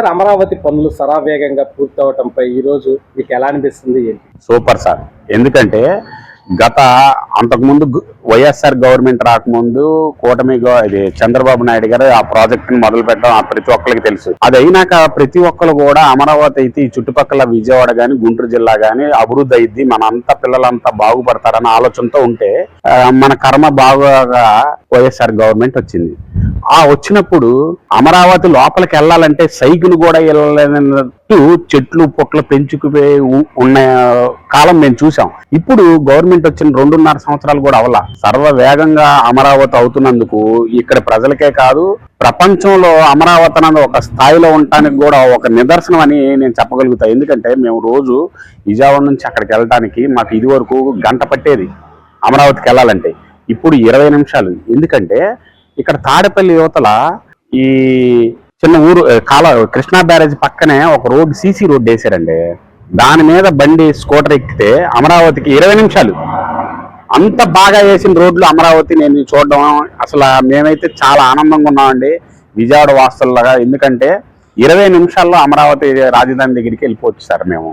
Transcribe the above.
Sir Amaravati పనులు సరావేగంగా పూర్తవటంపై ఈ రోజు మీకు ఎలా అనిపిస్తుంది ఏంటి? Super sir. ఎందుకంటే అంతకుముందు వైఎస్ఆర్ గవర్నమెంట్ రాకముందు ఇది చంద్రబాబు నాయుడు గారు ఆ ప్రాజెక్ట్ ని మొదలు పెట్టడం ప్రతి ఒక్కరికి తెలుసు. అది అయినాక ప్రతి ఒక్కరు కూడా అమరావతి అయితే ఈ చుట్టుపక్కల విజయవాడ గాని గుంటూరు జిల్లా గాని అభివృద్ధి అయింది, మనంతా పిల్లలంతా బాగుపడతారన్న ఆలోచనతో ఉంటే మన కర్మ బాగా వైఎస్ఆర్ గవర్నమెంట్ వచ్చింది. వచ్చినప్పుడు అమరావతి లోపలికి వెళ్ళాలంటే సైకిల్ కూడా వెళ్ళలేనట్టు చెట్లు పొట్లు పెంచుకుపోయి ఉన్న కాలం మేము చూసాం. ఇప్పుడు గవర్నమెంట్ వచ్చిన 2.5 సంవత్సరాలు కూడా అవలా సర్వ వేగంగా అమరావతి అవుతున్నందుకు ఇక్కడ ప్రజలకే కాదు ప్రపంచంలో అమరావతి అన్నది ఒక స్థాయిలో ఉండటానికి కూడా ఒక నిదర్శనం అని నేను చెప్పగలుగుతా. ఎందుకంటే మేము రోజు విజయవాడ నుంచి అక్కడికి వెళ్ళడానికి మాకు ఇది వరకు గంట పట్టేది అమరావతికి వెళ్ళాలంటే, ఇప్పుడు 20 నిమిషాలు. ఎందుకంటే ఇక్కడ తాడేపల్లి యువతల ఈ చిన్న ఊరు కృష్ణా బ్యారేజ్ పక్కనే ఒక రోడ్డు సీసీ రోడ్డు వేసారండి. దాని మీద బండి స్కూటర్ ఎక్కితే అమరావతికి 20 నిమిషాలు. అంత బాగా వేసిన రోడ్లు అమరావతి నేను చూడడం అసలు మేమైతే చాలా ఆనందంగా ఉన్నామండి విజయవాడ వాసుల్లాగా. ఎందుకంటే 20 నిమిషాల్లో అమరావతి రాజధాని దగ్గరికి వెళ్ళిపోవచ్చు సార్ మేము.